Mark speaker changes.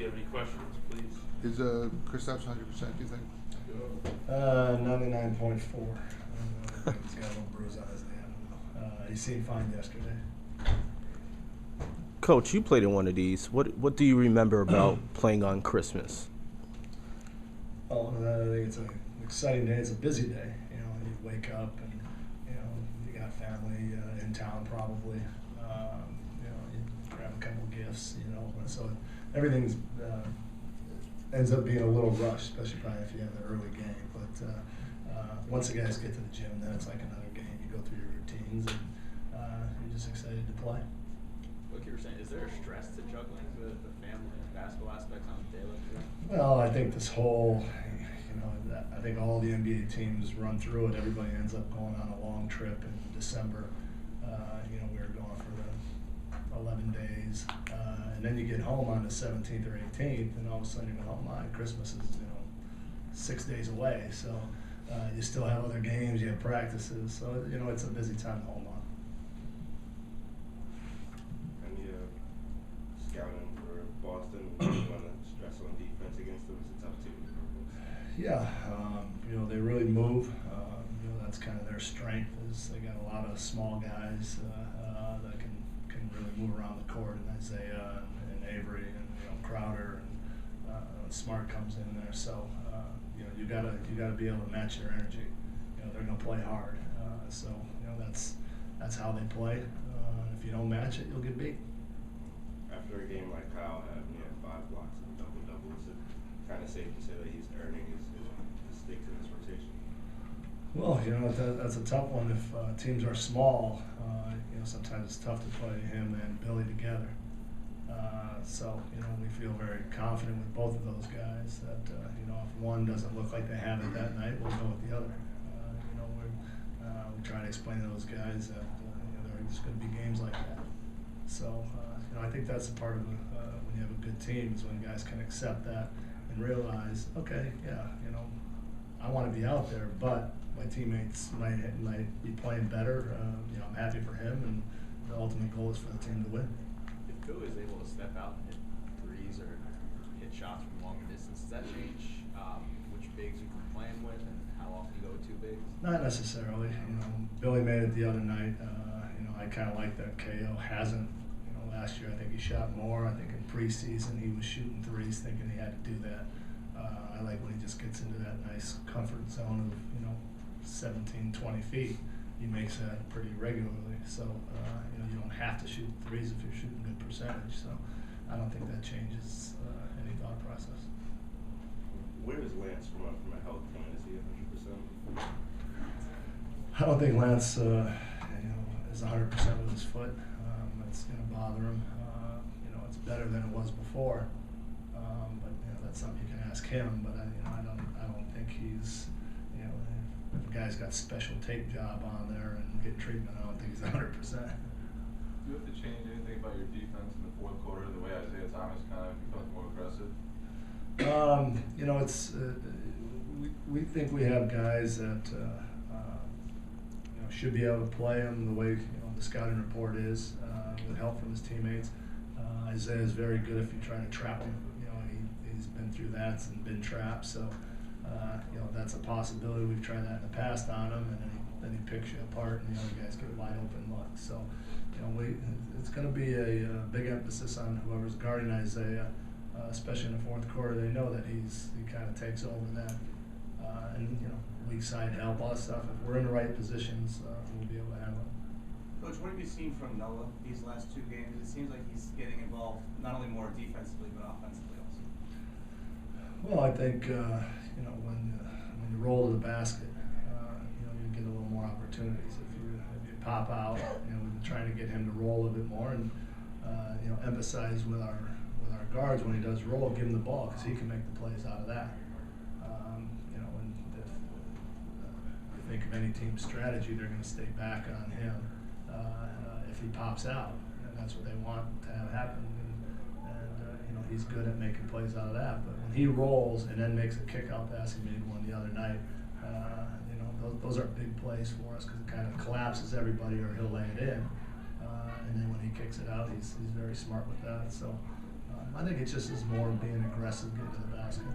Speaker 1: you have any questions, please.
Speaker 2: Is Kristaps 100%, do you think?
Speaker 3: 99.4. He's got a little bruise on his knee. I don't know. He seemed fine yesterday.
Speaker 4: Coach, you played in one of these. What do you remember about playing on Christmas?
Speaker 3: Oh, I think it's an exciting day. It's a busy day. You know, you wake up and you got family in town probably. You grab a couple gifts. So everything's ends up being a little rushed, especially probably if you have an early game. But once the guys get to the gym, then it's like another game. You go through your routines and you're just excited to play.
Speaker 5: Like you were saying, is there a stress to juggling the family and basketball aspects on a day like this?
Speaker 3: Well, I think this whole, I think all the NBA teams run through it. Everybody ends up going on a long trip in December. We were going for the 11 days. And then you get home on the 17th or 18th, and all of a sudden you go, oh my, Christmas is 6 days away. So you still have other games, you have practices. So, it's a busy time to hold on.
Speaker 6: Scouting for Boston, you want to stress on defense against them? It's a tough team.
Speaker 3: Yeah, they really move. That's kind of their strength. Is they got a lot of small guys that can really move around the court. And Isaiah and Avery and Crowder and Smart comes in there. So you gotta be able to match their energy. They're gonna play hard. So that's how they play. If you don't match it, you'll get beat.
Speaker 6: After a game like Kyle had, he had 5 blocks and double-double. Is it kind of safe to say that he's earning his stakes in this rotation?
Speaker 3: Well, that's a tough one. If teams are small, sometimes it's tough to play him and Billy together. So we feel very confident with both of those guys that if one doesn't look like they have it that night, we'll go with the other. We try to explain to those guys that there's going to be games like that. So I think that's a part of when you have a good team is when guys can accept that and realize, okay, I want to be out there, but my teammates might be playing better. I'm happy for him, and the ultimate goal is for the team to win.
Speaker 5: If Philly is able to step out and hit threes or hit shots from longer distance, does that change which bigs you can play him with and how often you go with 2 bigs?
Speaker 3: Not necessarily. Billy made it the other night. I kind of like that KO hasn't. Last year I think he shot more. I think in preseason he was shooting threes, thinking he had to do that. I like when he just gets into that nice comfort zone of 17, 20 feet. He makes that pretty regularly. So you don't have to shoot threes if you're shooting good percentage. So I don't think that changes any thought process.
Speaker 6: Where is Lance from a health point? Is he 100%?
Speaker 3: I don't think Lance is 100% with his foot. It's going to bother him. It's better than it was before. But that's something you can ask him. But I don't think he's if a guy's got special tape job on there and getting treatment, I don't think he's 100%.
Speaker 7: Do you have to change anything about your defense in the fourth quarter? The way Isaiah Thomas kind of becomes more aggressive.
Speaker 3: It's we think we have guys that should be able to play him the way the scouting report is, with help from his teammates. Isaiah is very good if you try to trap him. He's been through that and been trapped, so that's a possibility. We've tried that in the past on him, and then he picks you apart, and the other guys get wide open looks. So it's going to be a big emphasis on whoever's guarding Isaiah, especially in the fourth quarter. They know that he kind of takes over that, and weak side help, all that stuff. If we're in the right positions, we'll be able to handle it.
Speaker 8: Coach, what have you seen from Noah these last 2 games? It seems like he's getting involved not only more defensively but offensively also.
Speaker 3: Well, I think when you roll to the basket, you get a little more opportunities. If you pop out, we've been trying to get him to roll a little bit more and emphasize with our guards when he does roll, give him the ball because he can make the plays out of that. And if you think of any team's strategy, they're going to stay back on him. If he pops out, and that's what they want to have happen. And he's good at making plays out of that. But when he rolls and then makes a kick-out pass, he made one the other night. Those are big plays for us because it kind of collapses everybody, or he'll lay it in. And then when he kicks it out, he's very smart with that. So I think it just is more being aggressive, getting to the basket.